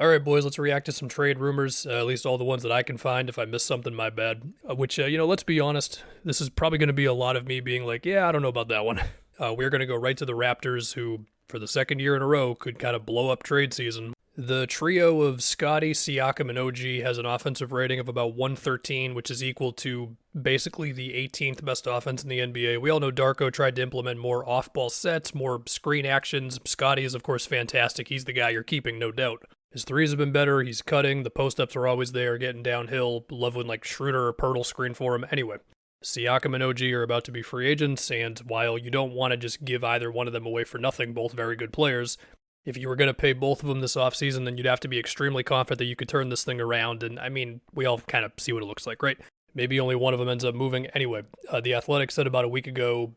All right, boys, let's react to some trade rumors, at least all the ones that I can find. If I missed something, my bad. Let's be honest, this is probably going to be a lot of me being like, yeah, I don't know about that one. We're going to go right to the Raptors, who, for the second year in a row, could kind of blow up trade season. The trio of Scotty, Siakam, and OG has an offensive rating of about 113, which is equal to basically the 18th best offense in the NBA. We all know Darko tried to implement more off-ball sets, more screen actions. Scotty is, of course, fantastic. He's the guy you're keeping, no doubt. His threes have been better. He's cutting. The post-ups are always there, getting downhill. Love when, Schroeder or Pirtle screen for him. Anyway, Siakam and OG are about to be free agents, and while you don't want to just give either one of them away for nothing, both very good players, if you were going to pay both of them this offseason, then you'd have to be extremely confident that you could turn this thing around. And, we all kind of see what it looks like, right? Maybe only one of them ends up moving. Anyway, The Athletic said about a week ago,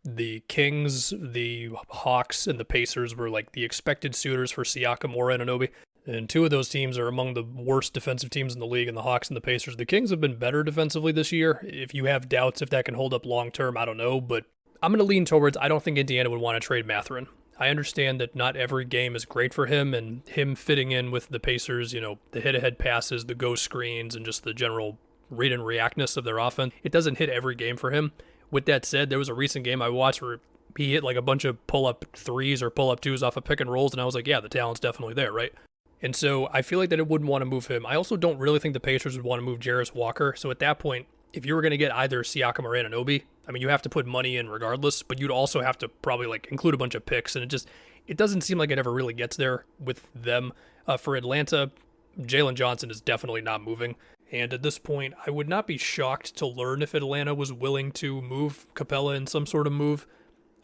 the Kings, the Hawks, and the Pacers were the expected suitors for Siakam or Anunoby. And two of those teams are among the worst defensive teams in the league, and the Hawks and the Pacers. The Kings have been better defensively this year. If you have doubts if that can hold up long term, I don't know. But I'm going to lean towards I don't think Indiana would want to trade Mathurin. I understand that not every game is great for him, and him fitting in with the Pacers, the hit-ahead passes, the go screens, and just the general read and reactness of their offense, it doesn't hit every game for him. With that said, there was a recent game I watched where he hit a bunch of pull-up threes or pull-up twos off of pick and rolls, and I was like, yeah, the talent's definitely there, right? And so I feel like that it wouldn't want to move him. I also don't really think the Pacers would want to move Jarris Walker. So at that point, if you were going to get either Siakam or Anunoby, you have to put money in regardless, but you'd also have to probably include a bunch of picks. And it doesn't seem like it ever really gets there with them. For Atlanta, Jalen Johnson is definitely not moving. And at this point, I would not be shocked to learn if Atlanta was willing to move Capella in some sort of move.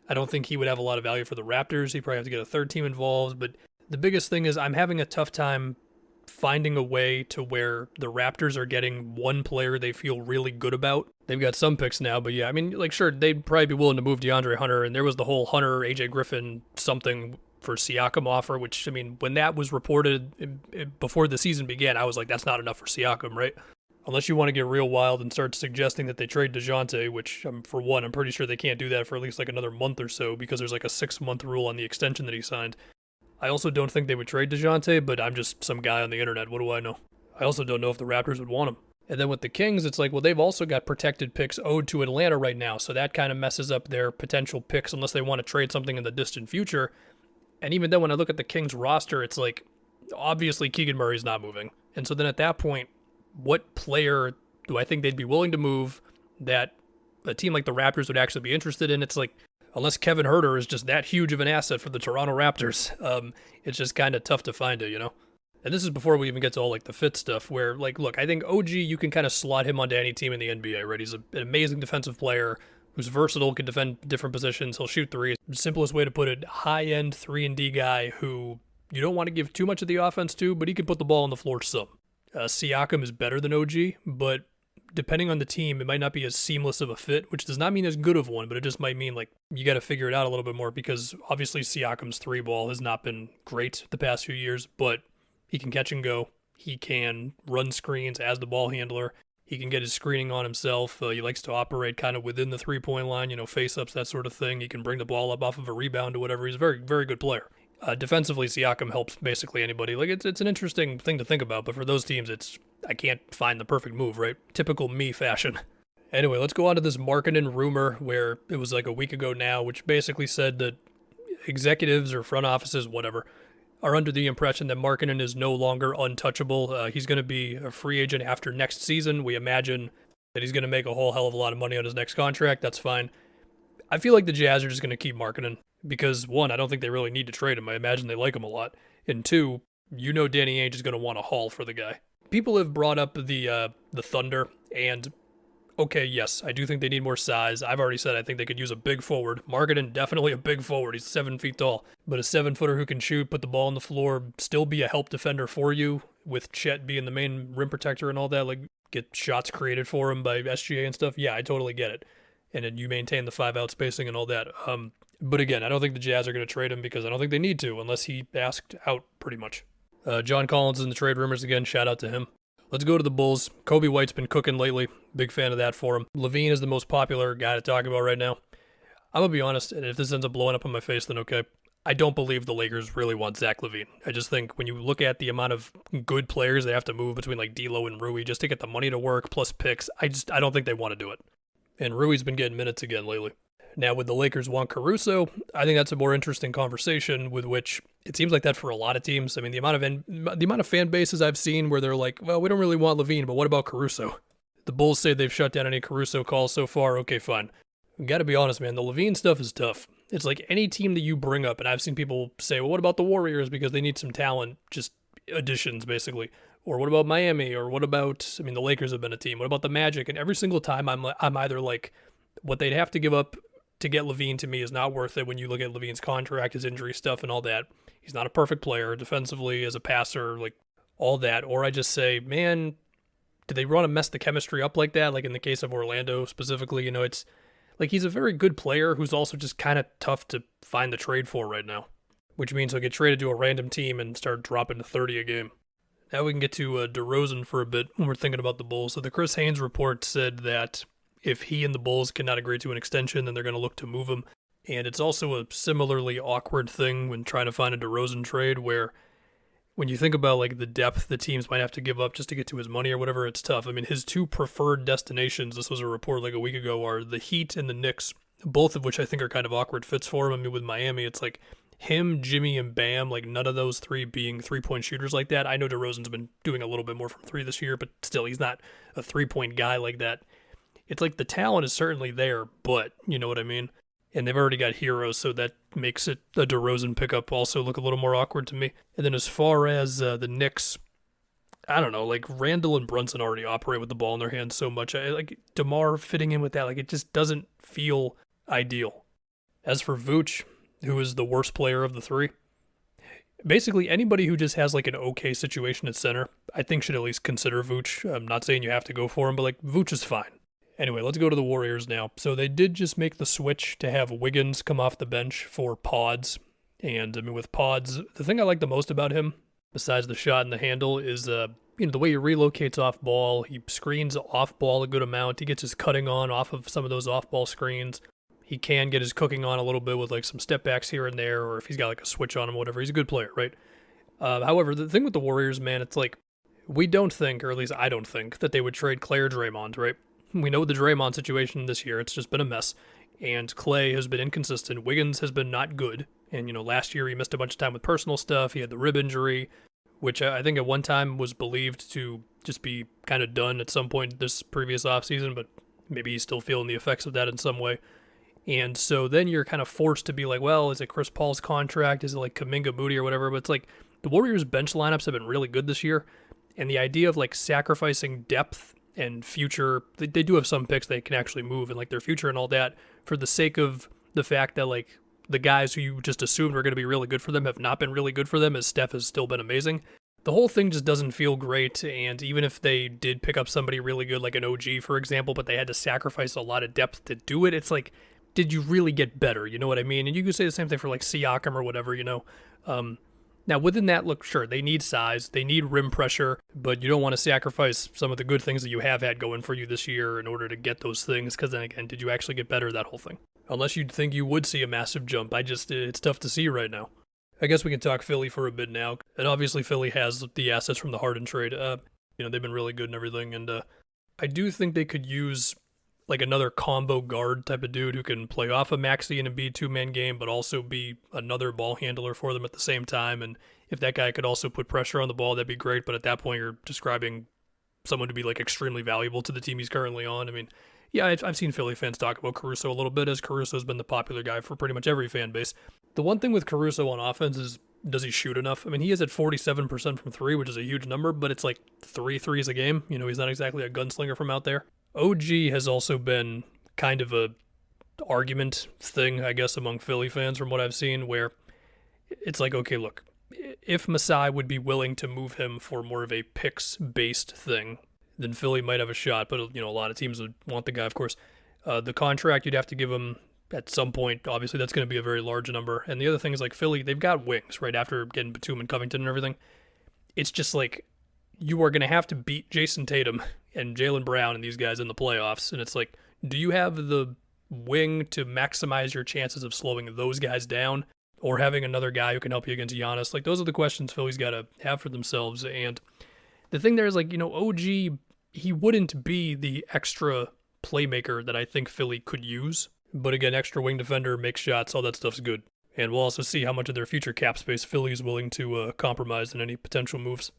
I don't think he would have a lot of value for the Raptors. He'd probably have to get a third team involved, but the biggest thing is I'm having a tough time finding a way to where the Raptors are getting one player they feel really good about. They've got some picks now, but yeah, sure, they'd probably be willing to move DeAndre Hunter, and there was the whole Hunter, AJ Griffin, something for Siakam offer, which, when that was reported before the season began, I was like, that's not enough for Siakam, right? Unless you want to get real wild and start suggesting that they trade DeJounte, which, for one, I'm pretty sure they can't do that for at least another month or so because there's a 6-month rule on the extension that he signed. I also don't think they would trade DeJounte, but I'm just some guy on the internet. What do I know? I also don't know if the Raptors would want him. And then with the Kings, it's they've also got protected picks owed to Atlanta right now, so that kind of messes up their potential picks unless they want to trade something in the distant future. And even then, when I look at the Kings roster, it's obviously Keegan Murray's not moving. And so then at that point, what player do I think they'd be willing to move that a team like the Raptors would actually be interested in? It's unless Kevin Huerter is just that huge of an asset for the Toronto Raptors, it's just kind of tough to find it, And this is before we even get to all the fit stuff where, look, I think OG, you can kind of slot him onto any team in the NBA, right? He's an amazing defensive player who's versatile, can defend different positions, he'll shoot threes. The simplest way to put it, high-end 3-and-D guy who you don't want to give too much of the offense to, but he can put the ball on the floor some. Siakam is better than OG, but depending on the team, it might not be as seamless of a fit, which does not mean as good of one, but it just might mean you got to figure it out a little bit more because obviously Siakam's 3-ball has not been great the past few years, but he can catch and go. He can run screens as the ball handler. He can get his screening on himself. He likes to operate kind of within the 3-point line, face-ups, that sort of thing. He can bring the ball up off of a rebound or whatever. He's a very, very good player. Defensively, Siakam helps basically anybody. It's an interesting thing to think about, but for those teams, I can't find the perfect move, right? Typical me fashion. Anyway, let's go on to this Markkanen rumor where it was a week ago now, which basically said that executives or front offices, whatever, are under the impression that Markkanen is no longer untouchable. He's going to be a free agent after next season. We imagine that he's going to make a whole hell of a lot of money on his next contract. That's fine. I feel like the Jazz are just going to keep Markkanen. Because, one, I don't think they really need to trade him. I imagine they like him a lot. And two, Danny Ainge is going to want a haul for the guy. People have brought up the Thunder, and okay, yes, I do think they need more size. I've already said I think they could use a big forward. Markkanen, definitely a big forward. He's 7 feet tall. But a 7-footer who can shoot, put the ball on the floor, still be a help defender for you, with Chet being the main rim protector and all that, get shots created for him by SGA and stuff. Yeah, I totally get it. And then you maintain the 5-out spacing and all that. But again, I don't think the Jazz are going to trade him because I don't think they need to unless he asked out pretty much. John Collins is in the trade rumors again. Shout out to him. Let's go to the Bulls. Kobe White's been cooking lately. Big fan of that for him. LaVine is the most popular guy to talk about right now. I'm going to be honest, and if this ends up blowing up in my face, then okay. I don't believe the Lakers really want Zach LaVine. I just think when you look at the amount of good players they have to move between like D'Lo and Rui just to get the money to work plus picks, I don't think they want to do it. And Rui's been getting minutes again lately. Now, would the Lakers want Caruso? I think that's a more interesting conversation with which it seems like that for a lot of teams. I mean, the amount of fan bases I've seen where they're like, well, we don't really want LaVine, but what about Caruso? The Bulls say they've shut down any Caruso calls so far. Okay, fine. Got to be honest, man. The LaVine stuff is tough. It's like any team that you bring up, and I've seen people say, well, what about the Warriors because they need some talent, just additions, basically. Or what about Miami? Or what about, I mean, the Lakers have been a team. What about the Magic? And every single time I'm either like, what they'd have to give up to get LaVine to me is not worth it when you look at LaVine's contract, his injury stuff and all that. He's not a perfect player defensively as a passer, like all that. Or I just say, man, do they want to mess the chemistry up like that? Like in the case of Orlando specifically, it's like he's a very good player who's also just kind of tough to find the trade for right now, which means he'll get traded to a random team and start dropping to 30 a game. Now we can get to DeRozan for a bit when we're thinking about the Bulls. So the Chris Haynes report said that if he and the Bulls cannot agree to an extension, then they're going to look to move him. And it's also a similarly awkward thing when trying to find a DeRozan trade where when you think about like the depth the teams might have to give up just to get to his money or whatever, it's tough. I mean, his two preferred destinations, this was a report like a week ago, are the Heat and the Knicks, both of which I think are kind of awkward fits for him. I mean, with Miami, it's like him, Jimmy, and Bam, like none of those three being three-point shooters like that. I know DeRozan's been doing a little bit more from three this year, but still, he's not a three-point guy like that. It's like the talent is certainly there, but you know what I mean? And they've already got heroes, so that makes it a DeRozan pickup also look a little more awkward to me. And then as far as the Knicks, I don't know, like Randall and Brunson already operate with the ball in their hands so much. Like DeMar fitting in with that, like it just doesn't feel ideal. As for Vooch, who is the worst player of the three, basically anybody who just has like an okay situation at center, I think should at least consider Vooch. I'm not saying you have to go for him, but like Vooch is fine. Anyway, let's go to the Warriors now. So they did just make the switch to have Wiggins come off the bench for Pods. And I mean, with Pods, the thing I like the most about him, besides the shot and the handle, is the way he relocates off ball. He screens off ball a good amount. He gets his cutting on off of some of those off ball screens. He can get his cooking on a little bit with like some step backs here and there, or if he's got like a switch on him or whatever. He's a good player, right? However, the thing with the Warriors, man, it's like we don't think, or at least I don't think, that they would trade Clay or Draymond, right? We know the Draymond situation this year. It's just been a mess. And Clay has been inconsistent. Wiggins has been not good. And, last year he missed a bunch of time with personal stuff. He had the rib injury, which I think at one time was believed to just be kind of done at some point this previous offseason, but maybe he's still feeling the effects of that in some way. And so then you're kind of forced to be like, well, is it Chris Paul's contract? Is it like Kuminga Moody or whatever? But it's like the Warriors bench lineups have been really good this year. And the idea of like sacrificing depth and future, they do have some picks they can actually move and like their future and all that for the sake of the fact that like the guys who you just assumed were going to be really good for them have not been really good for them, as Steph has still been amazing. The whole thing just doesn't feel great. And even if they did pick up somebody really good, like an OG, for example, but they had to sacrifice a lot of depth to do it, it's like, did you really get better? You know what I mean? And you could say the same thing for like Siakam or whatever, Now, within that, look, sure, they need size, they need rim pressure, but you don't want to sacrifice some of the good things that you have had going for you this year in order to get those things, because then again, did you actually get better, that whole thing? Unless you'd think you would see a massive jump, it's tough to see right now. I guess we can talk Philly for a bit now, and obviously Philly has the assets from the Harden trade. They've been really good and everything, and I do think they could use like another combo guard type of dude who can play off a Maxey and Embiid two-man game, but also be another ball handler for them at the same time. And if that guy could also put pressure on the ball, that'd be great. But at that point, you're describing someone to be like extremely valuable to the team he's currently on. I mean, yeah, I've seen Philly fans talk about Caruso a little bit, as Caruso's been the popular guy for pretty much every fan base. The one thing with Caruso on offense is, does he shoot enough? I mean, he is at 47% from three, which is a huge number, but it's like 3 threes a game. He's not exactly a gunslinger from out there. OG has also been kind of a argument thing, I guess, among Philly fans from what I've seen, where it's like, okay, look, if Masai would be willing to move him for more of a picks-based thing, then Philly might have a shot, but, a lot of teams would want the guy, of course. The contract you'd have to give him at some point, obviously that's going to be a very large number. And the other thing is, like, Philly, they've got wings, right, after getting Batum and Covington and everything. It's just like, you are going to have to beat Jason Tatum and Jaylen Brown and these guys in the playoffs. And it's like, do you have the wing to maximize your chances of slowing those guys down? or having another guy who can help you against Giannis. Like, those are the questions Philly's got to have for themselves. And the thing there is, like, OG, he wouldn't be the extra playmaker that I think Philly could use. But again, extra wing defender, makes shots, all that stuff's good. And we'll also see how much of their future cap space Philly is willing to compromise in any potential moves.